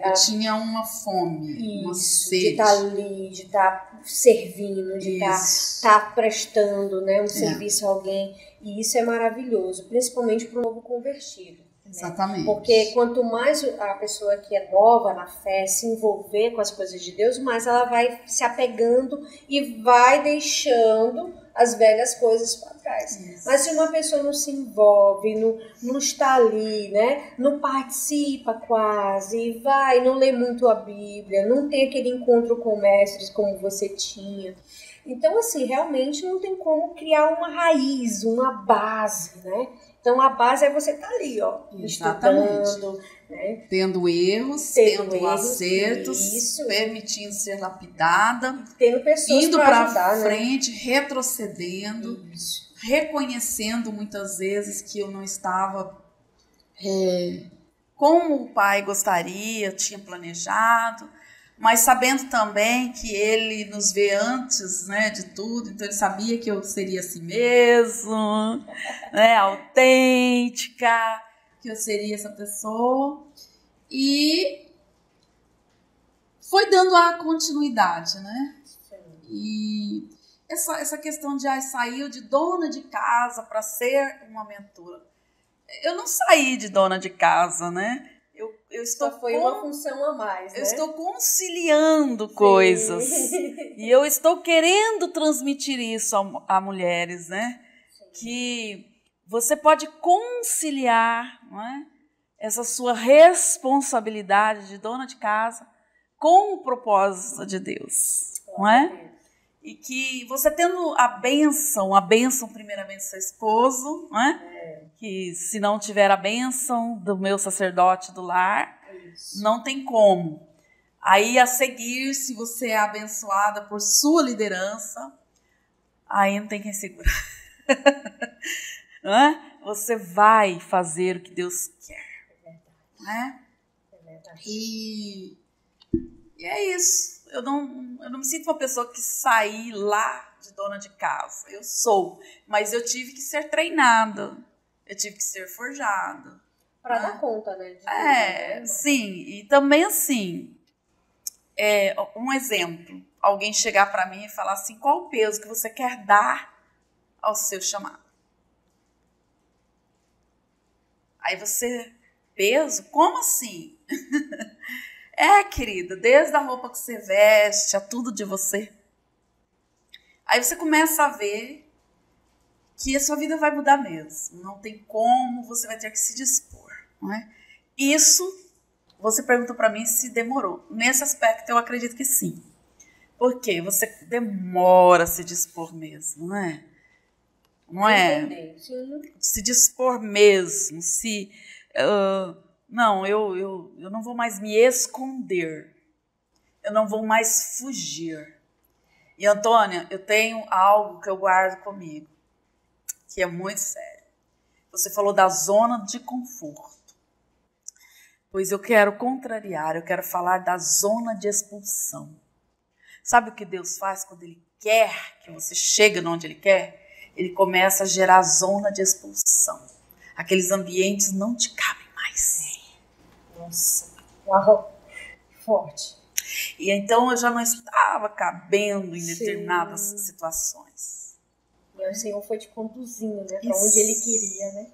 eu tinha uma fome, uma sede. De estar ali, de estar servindo, de estar prestando, né, um serviço a alguém. E isso é maravilhoso, principalmente para o novo convertido. Exatamente. Né? Porque quanto mais a pessoa que é nova na fé se envolver com as coisas de Deus, mais ela vai se apegando e vai deixando as velhas coisas para trás. Isso. Mas se uma pessoa não se envolve, não está ali, né? Não participa quase, não lê muito a Bíblia, não tem aquele encontro com mestres como você tinha. Então, assim, realmente não tem como criar uma raiz, uma base, né? Então, a base é você estar ali, ó, estudando, né? Tendo erros, tendo acertos, permitindo ser lapidada, tendo pessoas indo para né? frente, retrocedendo, reconhecendo muitas vezes que eu não estava como o pai gostaria, tinha planejado, mas sabendo também que ele nos vê antes, né, de tudo, então ele sabia que eu seria assim mesmo, né, autêntica, que eu seria essa pessoa, e foi dando a continuidade, né? E essa questão de saiu de dona de casa para ser uma mentora. Eu não saí de dona de casa, né? Eu estou foi uma função a mais, né? Eu estou conciliando coisas. E eu estou querendo transmitir isso a mulheres, né? Sim. Que você pode conciliar, não é? Essa sua responsabilidade de dona de casa com o propósito de Deus, não é? E que você tendo a bênção primeiramente do seu esposo, não é? Que se não tiver a bênção do meu sacerdote do lar, não tem como. Aí a seguir, se você é abençoada por sua liderança, aí não tem quem segurar. Não é? Você vai fazer o que Deus quer. Não é? E é isso. Eu não me sinto uma pessoa que saí lá de dona de casa. Eu sou, mas eu tive que ser treinada. Eu tive que ser forjada. Para dar conta, né? Sim. E também assim, um exemplo. Alguém chegar para mim e falar assim, qual o peso que você quer dar ao seu chamado? Aí você, peso? Como assim? Querida, desde a roupa que você veste, a tudo de você. Aí você começa a ver que a sua vida vai mudar mesmo. Não tem como, você vai ter que se dispor. Não é? Isso, você perguntou para mim se demorou. Nesse aspecto, eu acredito que sim. Porque você demora a se dispor mesmo, não é? Não é? Entendi, sim. Se dispor mesmo, não, eu não vou mais me esconder. Eu não vou mais fugir. E, Antônia, eu tenho algo que eu guardo comigo, que é muito sério. Você falou da zona de conforto. Pois eu quero contrariar, eu quero falar da zona de expulsão. Sabe o que Deus faz quando Ele quer que você chegue onde Ele quer? Ele começa a gerar zona de expulsão. Aqueles ambientes não te cabem mais. Nossa, uau! Forte. E então eu já não estava cabendo em determinadas situações. E o Senhor foi te conduzindo, né? Para onde Ele queria, né?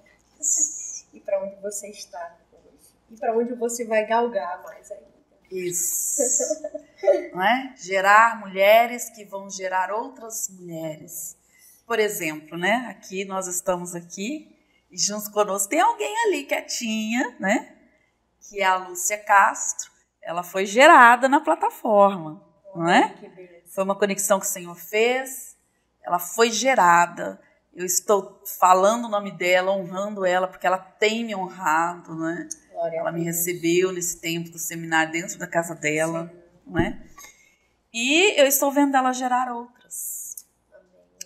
E para onde você está hoje. E para onde você vai galgar mais ainda. Isso. Não é? Gerar mulheres que vão gerar outras mulheres. Por exemplo, né? Aqui nós estamos aqui e junto conosco tem alguém ali quietinha, né? Que é a Lúcia Castro. Ela foi gerada na plataforma, não é? Foi uma conexão que o Senhor fez. Ela foi gerada. Eu estou falando o nome dela, honrando ela, porque ela tem me honrado, né? Ela me recebeu nesse tempo do seminário dentro da casa dela, não é? E eu estou vendo ela gerar outras.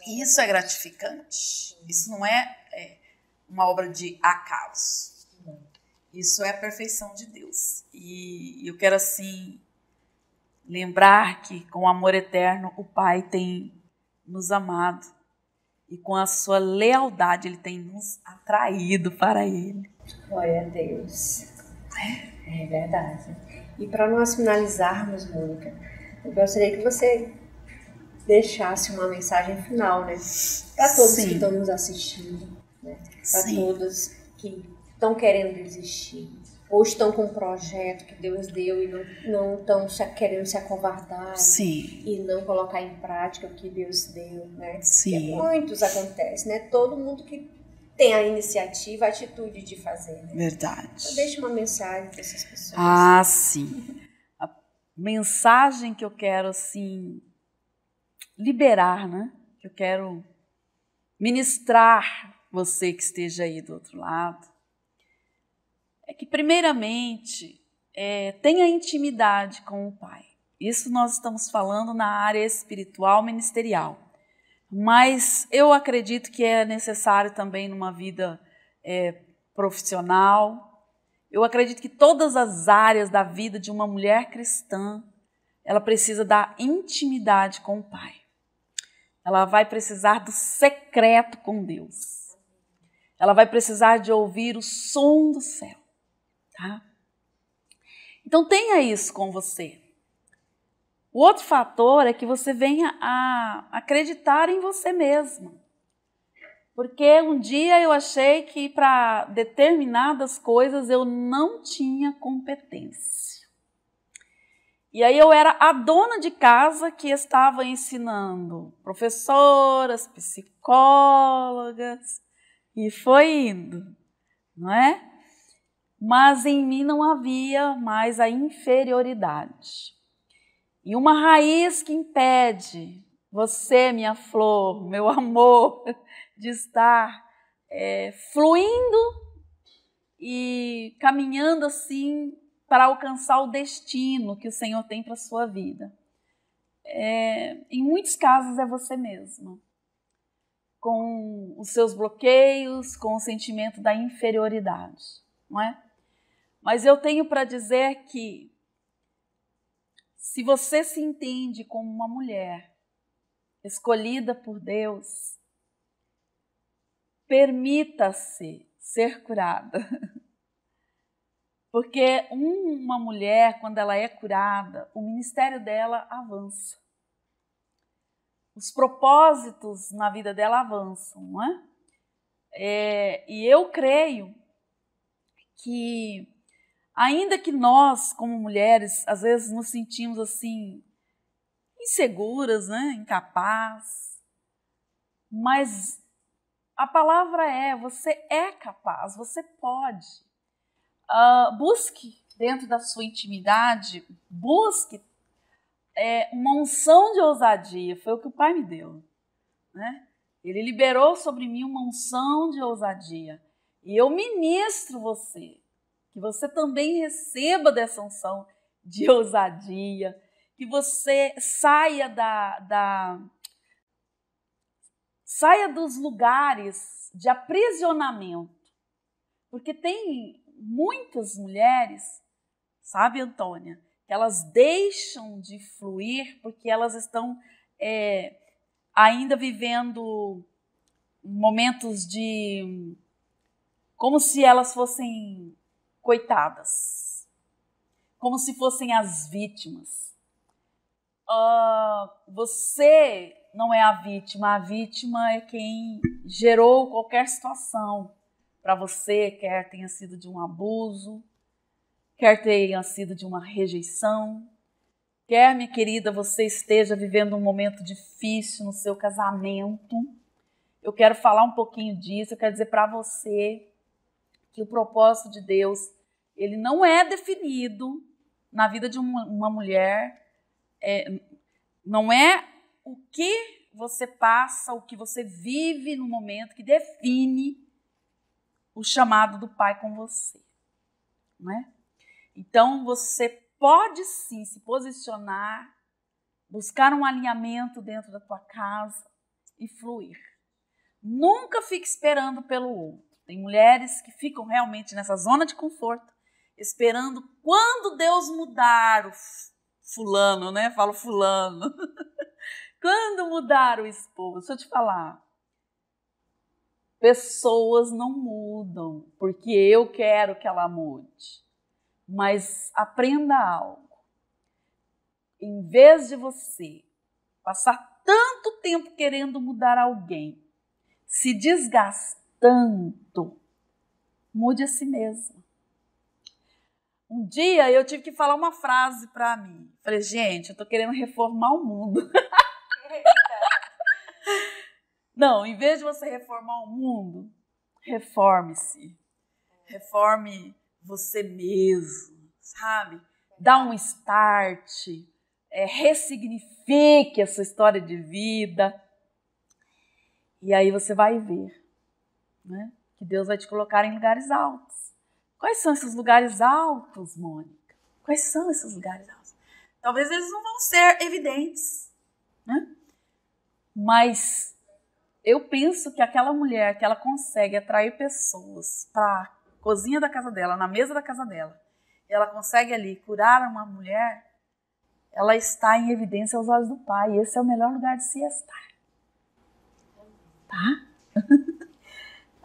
E isso é gratificante. Isso não é uma obra de acaso. Isso é a perfeição de Deus. E eu quero, assim, lembrar que com amor eterno o Pai tem nos amado. E com a sua lealdade Ele tem nos atraído para Ele. Glória a Deus. É verdade. E para nós finalizarmos, Mônica, eu gostaria que você deixasse uma mensagem final, né? Para todos que estão nos assistindo, né? Para todos que estão querendo desistir, ou estão com um projeto que Deus deu e não estão querendo se acovardar e não colocar em prática o que Deus deu, né? Sim. Muitos acontece, né? Todo mundo que tem a iniciativa, a atitude de fazer, né? Verdade. Então, deixa uma mensagem para essas pessoas. Ah, sim. A mensagem que eu quero, assim, liberar, né? Que eu quero ministrar você que esteja aí do outro lado, é que, primeiramente, tenha intimidade com o Pai. Isso nós estamos falando na área espiritual ministerial. Mas eu acredito que é necessário também numa vida profissional. Eu acredito que todas as áreas da vida de uma mulher cristã, ela precisa da intimidade com o Pai. Ela vai precisar do secreto com Deus. Ela vai precisar de ouvir o som do céu. Tá? Então tenha isso com você. O outro fator é que você venha a acreditar em você mesma. Porque um dia eu achei que para determinadas coisas eu não tinha competência. E aí eu era a dona de casa que estava ensinando professoras, psicólogas, e foi indo, não é? Mas em mim não havia mais a inferioridade. E uma raiz que impede você, minha flor, meu amor, de estar fluindo e caminhando assim para alcançar o destino que o Senhor tem para a sua vida. Em muitos casos é você mesma, com os seus bloqueios, com o sentimento da inferioridade, não é? Mas eu tenho para dizer que se você se entende como uma mulher escolhida por Deus, permita-se ser curada. Porque uma mulher, quando ela é curada, o ministério dela avança. Os propósitos na vida dela avançam, não é? E eu creio que ainda que nós, como mulheres, às vezes nos sentimos assim, inseguras, né? Incapazes, mas a palavra você é capaz, você pode. Busque dentro da sua intimidade, busque uma unção de ousadia, foi o que o Pai me deu, né? Ele liberou sobre mim uma unção de ousadia, e eu ministro você, que você também receba dessa unção de ousadia, que você saia saia dos lugares de aprisionamento. Porque tem muitas mulheres, sabe, Antônia, que elas deixam de fluir porque elas estão ainda vivendo momentos de... como se elas fossem coitadas, como se fossem as vítimas. Você não é a vítima é quem gerou qualquer situação para você, quer tenha sido de um abuso, quer tenha sido de uma rejeição, quer, minha querida, você esteja vivendo um momento difícil no seu casamento. Eu quero falar um pouquinho disso, eu quero dizer para você que o propósito de Deus, ele não é definido na vida de uma mulher, não é o que você passa, o que você vive no momento que define o chamado do Pai com você, não é? Então, você pode sim se posicionar, buscar um alinhamento dentro da tua casa e fluir. Nunca fique esperando pelo outro. Tem mulheres que ficam realmente nessa zona de conforto, esperando quando Deus mudar o fulano, né? Falo fulano. Quando mudar o esposo. Deixa eu te falar. Pessoas não mudam porque eu quero que ela mude. Mas aprenda algo. Em vez de você passar tanto tempo querendo mudar alguém, se desgastando, mude a si mesmo. Um dia eu tive que falar uma frase para mim. Falei, gente, eu estou querendo reformar o mundo. Não, em vez de você reformar o mundo, reforme-se. Reforme você mesmo, sabe? Dá um start, ressignifique a sua história de vida. E aí você vai ver, né, que Deus vai te colocar em lugares altos. Quais são esses lugares altos, Mônica? Quais são esses lugares altos? Talvez eles não vão ser evidentes, né? Mas eu penso que aquela mulher que ela consegue atrair pessoas para a cozinha da casa dela, na mesa da casa dela, ela consegue ali curar uma mulher, ela está em evidência aos olhos do Pai. E esse é o melhor lugar de se estar. Tá?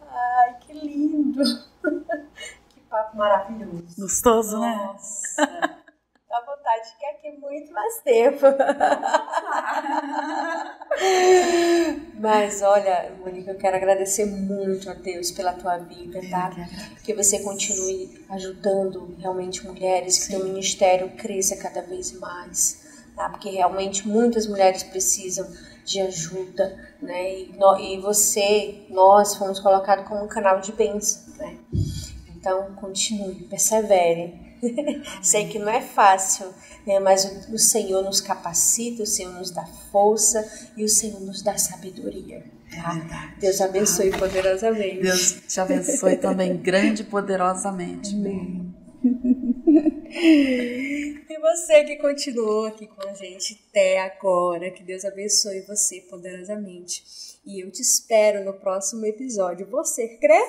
Ai, que lindo! Que papo maravilhoso. Gostoso, né? Nossa! Dá vontade de ficar aqui muito mais tempo. Mas olha, Mônica, eu quero agradecer muito a Deus pela tua vida, tá? Que você continue ajudando realmente mulheres, que teu ministério cresça cada vez mais, tá? Porque realmente muitas mulheres precisam de ajuda, né? E nós fomos colocados como um canal de bênção, né? Então, continue, persevere. Sei que não é fácil, né? Mas o Senhor nos capacita, o Senhor nos dá força e o Senhor nos dá sabedoria. Tá? Deus abençoe poderosamente. Deus te abençoe também, grande e poderosamente. Amém. E você que continuou aqui com a gente até agora, que Deus abençoe você poderosamente. E eu te espero no próximo episódio. Você crê?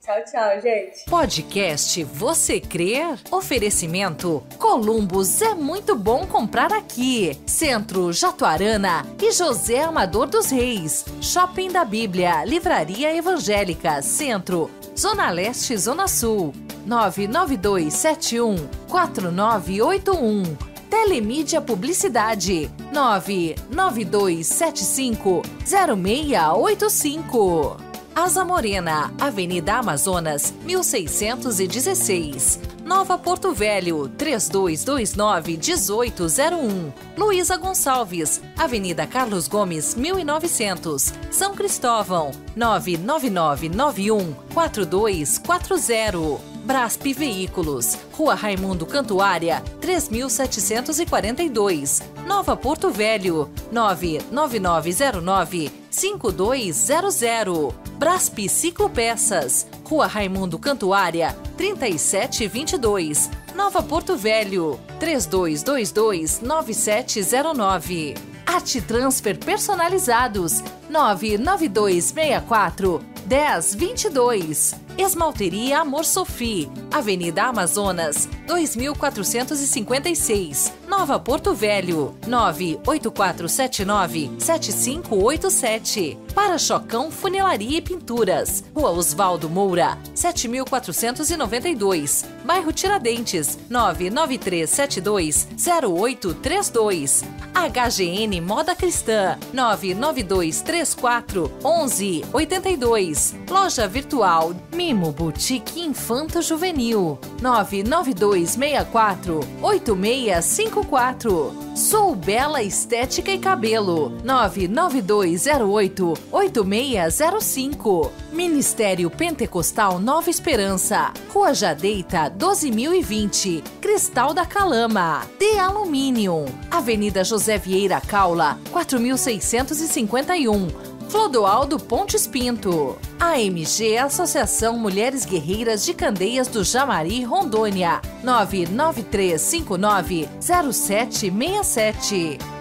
Tchau, tchau, gente. Podcast Você Crer? Oferecimento Columbus é muito bom comprar aqui. Centro Jatuarana e José Amador dos Reis. Shopping da Bíblia, Livraria Evangélica, Centro, Zona Leste e Zona Sul. 99271-4981. Telemídia Publicidade. 99275-0685. Asa Morena, Avenida Amazonas, 1616. Nova Porto Velho, 3229-1801. Luísa Gonçalves, Avenida Carlos Gomes, 1900. São Cristóvão, 99991-4240. Brasp Veículos, Rua Raimundo Cantuária, 3742. Nova Porto Velho, 99909-5200. Brasp Ciclopeças, Rua Raimundo Cantuária, 3722. Nova Porto Velho, 3222-9709. AtiTransfer Personalizados, 99264-1022. Esmalteria Amor Sofi, Avenida Amazonas, 2456. Nova Porto Velho, 98479-7587. Para-Chocão Funilaria e Pinturas, Rua Osvaldo Moura, 7492, Bairro Tiradentes, 993720832. HGN Moda Cristã, 99234 1182. Loja virtual Mimo Boutique Infanto Juvenil, 99264 8654. Sou Bela Estética e Cabelo, 99208 8605. Ministério Pentecostal Nova Esperança, Rua Jadeita 12.020, Cristal da Calama. De Alumínio, Avenida José Vieira Caula, 4651, Clodoaldo Pontes Pinto. AMG Associação Mulheres Guerreiras de Candeias do Jamari, Rondônia, 993590767.